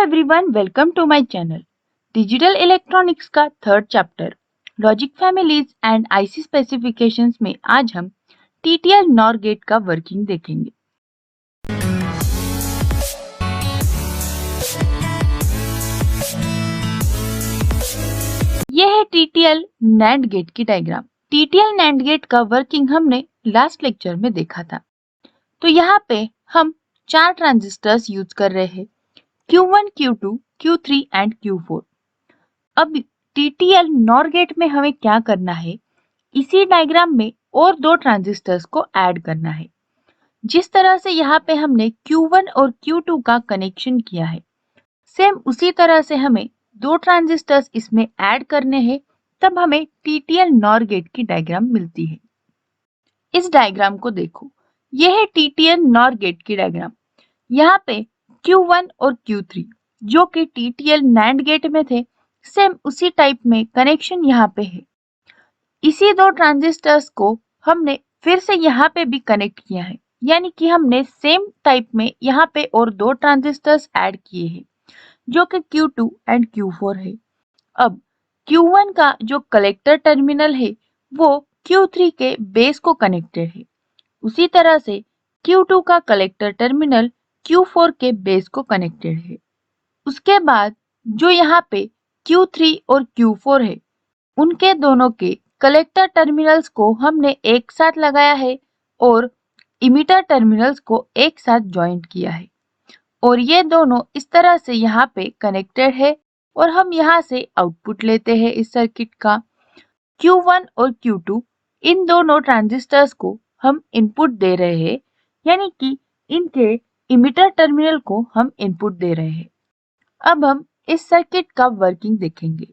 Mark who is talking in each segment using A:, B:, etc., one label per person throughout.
A: Everyone, welcome to my channel. Digital electronics का third chapter logic families and IC specifications में आज हम TTL NOR gate का working देखेंगे। यह है टीटीएल नैंड गेट की डायग्राम। टीटीएल नैंड गेट का वर्किंग हमने लास्ट लेक्चर में देखा था। तो यहाँ पे हम 4 ट्रांजिस्टर्स यूज कर रहे हैं, Q1, Q2, Q3 and Q4। अब टीटीएल नॉर गेट में हमें क्या करना है, इसी डायग्राम में और 2 ट्रांजिस्टर्स को ऐड करना है। जिस तरह से यहाँ पे हमने Q1 और Q2 का कनेक्शन किया है, सेम उसी तरह से हमें 2 ट्रांजिस्टर्स इसमें ऐड करने हैं, तब हमें टीटीएल नॉर गेट की डायग्राम मिलती है। इस डायग्राम को देखो, यह है टीटीएल नॉर गेट की डायग्राम। यहाँ पे Q1 और Q3 जो कि टीटीएल नैंड गेट में थे, सेम उसी टाइप में कनेक्शन यहाँ पे है। इसी 2 ट्रांजिस्टर्स को हमने फिर से यहाँ पे भी कनेक्ट किया है, यानी कि हमने सेम टाइप में यहाँ पे और 2 ट्रांजिस्टर्स ऐड किए हैं जो कि Q2 एंड Q4 है। अब Q1 का जो कलेक्टर टर्मिनल है वो Q3 के बेस को कनेक्टेड है। उसी तरह से Q2 का कलेक्टर टर्मिनल Q4 के बेस को कनेक्टेड है। उसके बाद जो यहाँ पे Q3 और Q4 है, उनके दोनों के कलेक्टर टर्मिनल्स को हमने एक साथ लगाया है और इमिटर टर्मिनल्स को एक साथ जॉइंट किया है, और ये दोनों इस तरह से यहाँ पे कनेक्टेड है और हम यहाँ से आउटपुट लेते हैं इस सर्किट का। Q1 और Q2 इन दोनों ट्रांजिस्टर्स को हम इनपुट दे रहे हैं, यानी कि इनके इमिटर टर्मिनल को हम इनपुट दे रहे हैं। अब हम इस सर्किट का वर्किंग देखेंगे।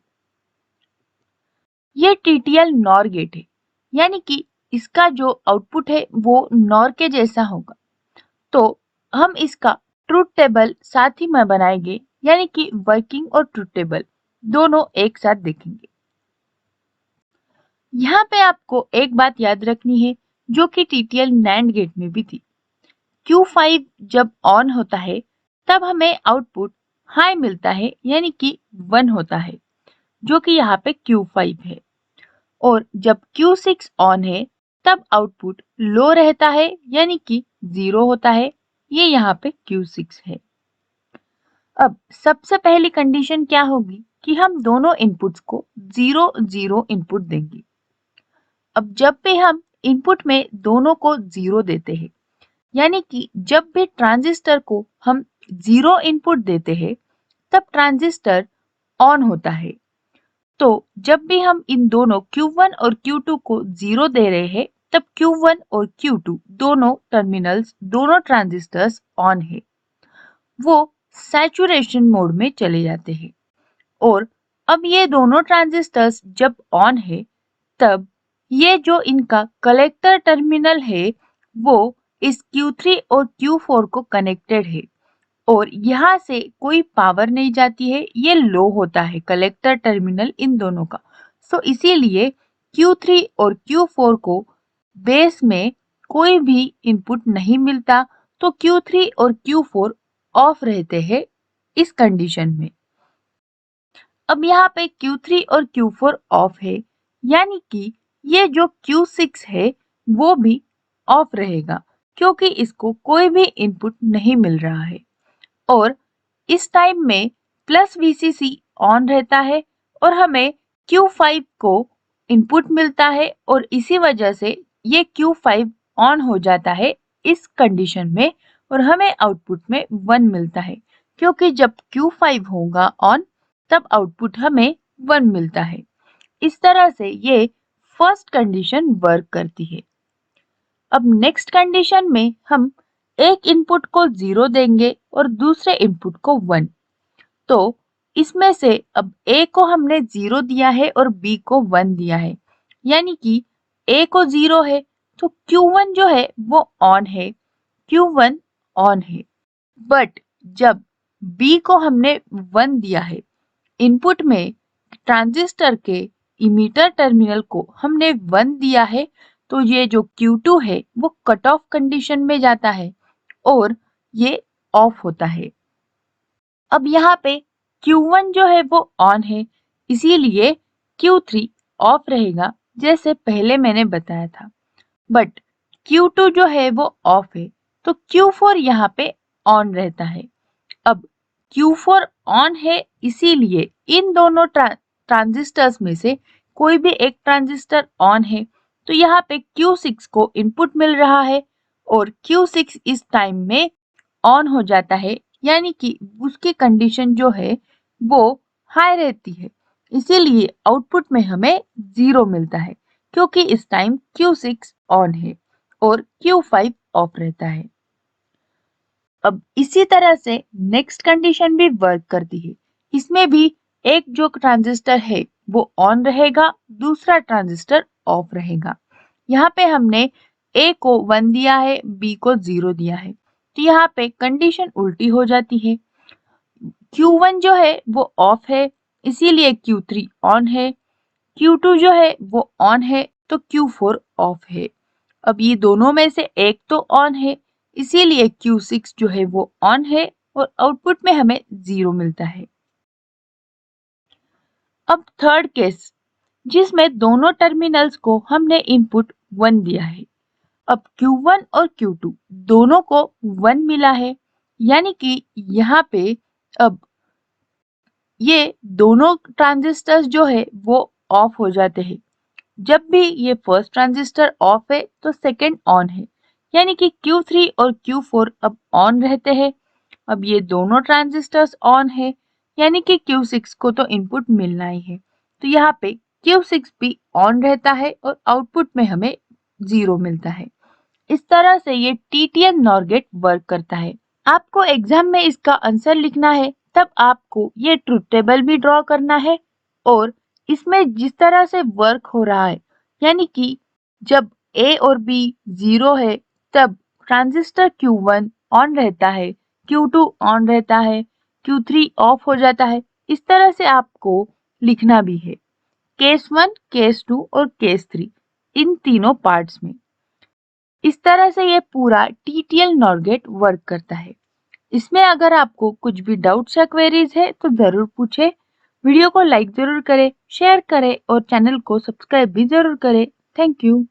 A: ये टीटीएल नॉर गेट है, यानी कि इसका जो आउटपुट है वो नॉर के जैसा होगा। तो हम इसका ट्रुथ टेबल साथ ही में बनाएंगे, यानी कि वर्किंग और ट्रुथ टेबल दोनों एक साथ देखेंगे। यहाँ पे आपको एक बात याद रखनी है जो कि टीटीएल नैंड गेट में भी थी। Q5 जब ऑन होता है तब हमें आउटपुट हाई मिलता है, यानी कि 1 होता है, जो कि यहाँ पे Q5 है। और जब Q6 ऑन है तब आउटपुट लो रहता है, यानी कि 0 होता है। ये यहाँ पे Q6 है। अब सबसे पहली कंडीशन क्या होगी कि हम दोनों इनपुट्स को 0 0 इनपुट देंगे। अब जब भी हम इनपुट में दोनों को 0 देते हैं, यानी कि जब भी ट्रांजिस्टर को हम 0 इनपुट देते हैं तब ट्रांजिस्टर ऑन होता है। तो जब भी हम इन दोनों Q1 और Q2 को 0 दे रहे हैं तब Q1 और Q2 दोनों टर्मिनल्स, दोनों ट्रांजिस्टर्स ऑन है, वो सैचुरेशन मोड में चले जाते हैं। और अब ये दोनों ट्रांजिस्टर्स जब ऑन है तब ये जो इनका कलेक्टर टर्मिनल है वो इस Q3 और Q4 को कनेक्टेड है, और यहाँ से कोई पावर नहीं जाती है, ये लो होता है कलेक्टर टर्मिनल इन दोनों का। सो इसीलिए Q3 और Q4 को बेस में कोई भी इनपुट नहीं मिलता, तो Q3 और Q4 ऑफ रहते हैं इस कंडीशन में। अब यहाँ पे Q3 और Q4 ऑफ है, यानी कि ये जो Q6 है वो भी ऑफ रहेगा, क्योंकि इसको कोई भी इनपुट नहीं मिल रहा है। और इस टाइम में प्लस VCC ऑन रहता है और हमें Q5 को इनपुट मिलता है, और इसी वजह से ये Q5 ऑन हो जाता है इस कंडीशन में, और हमें आउटपुट में 1 मिलता है, क्योंकि जब Q5 होगा ऑन तब आउटपुट हमें 1 मिलता है। इस तरह से ये फर्स्ट कंडीशन वर्क करती है। अब नेक्स्ट कंडीशन में हम एक इनपुट को 0 देंगे और दूसरे इनपुट को 1। तो इसमें से अब A को हमने 0 दिया है और B को 1 दिया है, यानी कि A को 0 है तो Q1 जो है वो ऑन है, Q1 ऑन है। बट जब B को हमने 1 दिया है, इनपुट में ट्रांजिस्टर के इमीटर टर्मिनल को हमने 1 दिया है, तो ये जो Q2 है वो कट ऑफ कंडीशन में जाता है और ये ऑफ होता है। अब यहाँ पे Q1 जो है वो ऑन है, इसीलिए Q3 ऑफ रहेगा, जैसे पहले मैंने बताया था। बट Q2 जो है वो ऑफ है, तो Q4 यहाँ पे ऑन रहता है। अब Q4 ऑन है, इसीलिए इन दोनों ट्रांजिस्टर्स में से कोई भी एक ट्रांजिस्टर ऑन है, तो यहाँ पे Q6 को इनपुट मिल रहा है और Q6 इस टाइम में ऑन हो जाता है, यानी कि उसकी कंडीशन जो है वो हाई रहती है, इसीलिए आउटपुट में हमें 0 मिलता है, क्योंकि इस टाइम Q6 ऑन है और Q5 ऑफ रहता है। अब इसी तरह से नेक्स्ट कंडीशन भी वर्क करती है। इसमें भी एक जो ट्रांजिस्टर है वो ऑन रहेगा, दूसरा ट्रांजिस्टर ऑफ रहेगा। यहाँ पे हमने A को 1 दिया है, B को 0 दिया है, तो यहाँ पे कंडीशन उल्टी हो जाती है। Q1 जो है वो ऑफ है, इसीलिए Q3 ऑन है। Q2 जो है वो ऑन है, तो Q4 ऑफ है। अब ये दोनों में से एक तो ऑन है, इसीलिए Q6 जो है वो ऑन है और आउटपुट में हमें 0 मिलता है। अब थर्ड केस, जिसमें दोनों टर्मिनल्स को हमने इनपुट 1 दिया है। अब Q1 और Q2 दोनों को 1 मिला है, यानी कि यहाँ पे अब ये दोनों ट्रांजिस्टर्स जो है वो ऑफ हो जाते हैं। जब भी ये फर्स्ट ट्रांजिस्टर ऑफ है तो सेकंड ऑन है, यानी कि Q3 और Q4 अब ऑन रहते हैं। अब ये दोनों ट्रांजिस्टर्स ऑन है, यानी कि Q6 को तो इनपुट मिलना ही है, तो यहाँ पे Q6 भी ऑन रहता है और आउटपुट में हमें 0 मिलता है। इस तरह से ये TTL NOR गेट वर्क करता है। आपको एग्जाम में इसका आंसर लिखना है, तब आपको ये ट्रुथ टेबल भी ड्रॉ करना है और इसमें जिस तरह से वर्क हो रहा है, यानी कि जब A और B 0 है, तब ट्रांजिस्टर Q1 ऑन रहता है, Q2 ऑन रहता है, Q3 ऑफ हो जाता है। इस तरह से आपको लिखना भी है, केस 1, केस 2 और केस 3, इन तीनों पार्ट्स में। इस तरह से ये पूरा TTL NOR गेट वर्क करता है। इसमें अगर आपको कुछ भी डाउट्स या क्वेरीज है तो जरूर पूछे। वीडियो को लाइक जरूर करें, शेयर करें और चैनल को सब्सक्राइब भी जरूर करें। Thank you.